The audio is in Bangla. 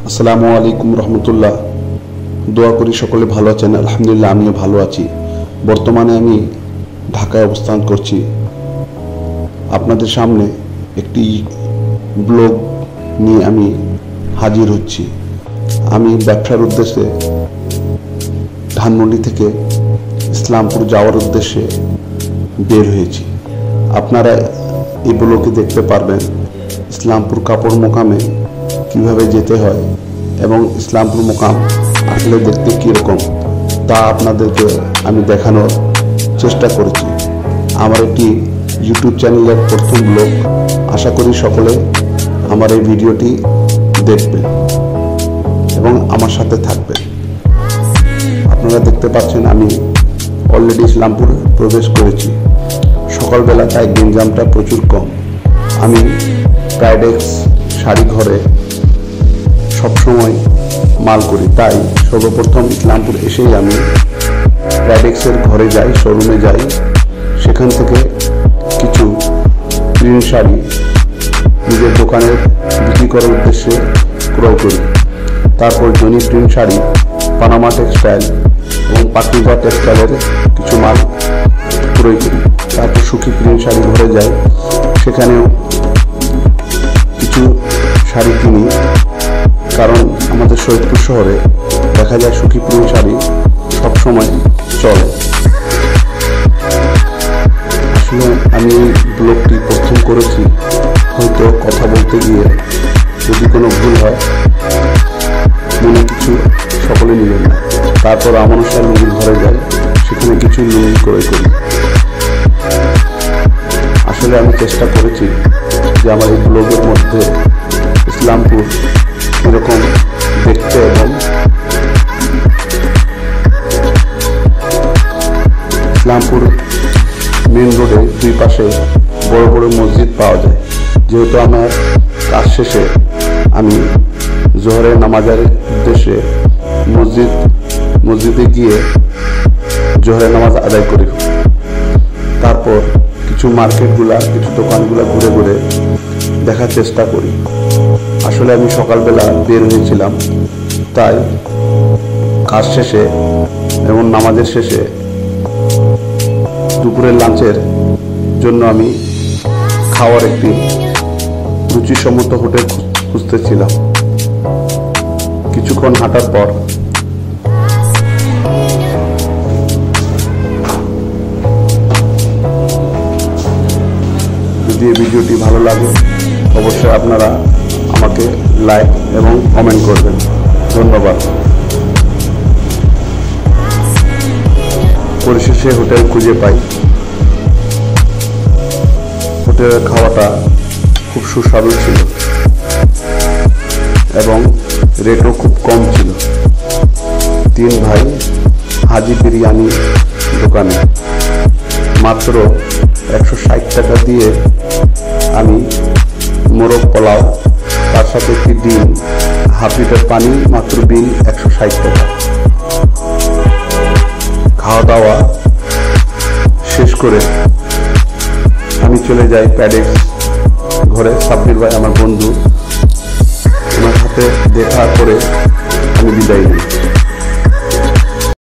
আসসালামু আলাইকুম রহমতুল্লাহ। দোয়া করি সকলে ভালো আছেন। আলহামদুলিল্লাহ আমিও ভালো আছি। বর্তমানে আমি ঢাকায় অবস্থান করছি। আপনাদের সামনে একটি ব্লগ নিয়ে আমি হাজির হচ্ছি। আমি ব্যবসার উদ্দেশ্যে ধানমন্ডি থেকে ইসলামপুর যাওয়ার উদ্দেশ্যে বের হয়েছি। আপনারা এই ব্লগে দেখতে পারবেন ইসলামপুর কাপড় মোকামে কিভাবে যেতে হয় এবং ইসলামপুর মোকাম আসলে দেখতে কীরকম তা আপনাদেরকে আমি দেখানোর চেষ্টা করেছি। আমার একটি ইউটিউব চ্যানেলের প্রথম ব্লগ। আশা করি সকলে আমার এই ভিডিওটি দেখবেন এবং আমার সাথে থাকবেন। আপনারা দেখতে পাচ্ছেন আমি অলরেডি ইসলামপুর প্রবেশ করেছি। সকালবেলা তাই গেঞ্জামটা প্রচুর কম। আমি প্রাইডেক্স শাড়ি ঘরে সবসময় মাল করি, তাই সর্বপ্রথম ইসলামপুর এসেই আমি প্রাইডেক্সের ঘরে যাই, শোরুমে যাই। সেখান থেকে কিছু প্রিন্ট শাড়ি নিজের দোকানে বিক্রি করার উদ্দেশ্যে ক্রয় করি। তারপর Johnny print sari, Panama textile এবং পাকিবা টেক্সটাইলের কিছু মাল ক্রয় করি। তারপর সুখী প্রিন্ট শাড়ি ঘরে যাই, সেখানেও কিছু শাড়ি কিনি। কারণ আমাদের সৈয়দপুর শহরে দেখা যায় সুখী প্রিন্ট শাড়ি সবসময় চলে। আসলে আমি ব্লগটি প্রথম করেছি, হয়তো কথা বলতে গিয়ে যদি কোনো ভুল হয় মনে কিছু সকলে নেবেন না। তারপর আমানুষার লুঙ্গির ঘরে যাই, সেখানে কিছু লুঙ্গি ক্রয় করি। আসলে আমি চেষ্টা করেছি যে আমার এই ব্লগের মধ্যে ইসলামপুর এরকম দেখতে এবং ইসলামপুর মেন রোডে দুই পাশে বড় বড় মসজিদ পাওয়া যায়। যেহেতু আমার কাজ শেষে আমি জোহরের নামাজের উদ্দেশ্যে মসজিদে গিয়ে জোহরের নামাজ আদায় করি। তারপর কিছু মার্কেটগুলা, কিছু দোকানগুলা ঘুরে ঘুরে দেখার চেষ্টা করি। আসলে আমি সকালবেলা বের হয়েছিলাম, তাই কাজ শেষে এবং নামাজের শেষে দুপুরের লাঞ্চের জন্য আমি খাওয়ার একটি রুচিসম্মত হোটেল খুঁজতেছিলাম। কিছুক্ষণ হাঁটার পর যদি এই ভিডিওটি ভালো লাগে অবশ্যই আপনারা আমাকে লাইক এবং কমেন্ট করবেন। ধন্যবাদ। পরিশেষে হোটেল খুঁজে পাই। হোটেলের খাওয়াটা খুব সুস্বাদু ছিল এবং রেটও খুব কম ছিল। তিন ভাই হাজি বিরিয়ানি দোকানে মাত্র 160 টাকা দিয়ে আমি মোরগ পোলাও, তার সাথে একটি ডিম, হাফ লিটার পানি, মাত্র বিল 160 টাকা। খাওয়া দাওয়া শেষ করে আমি চলে যাই প্যাডেক্স ঘরে। সাব্বির ভাই আমার বন্ধু, ওনার সাথে দেখা করে আমি বিদায় নিই।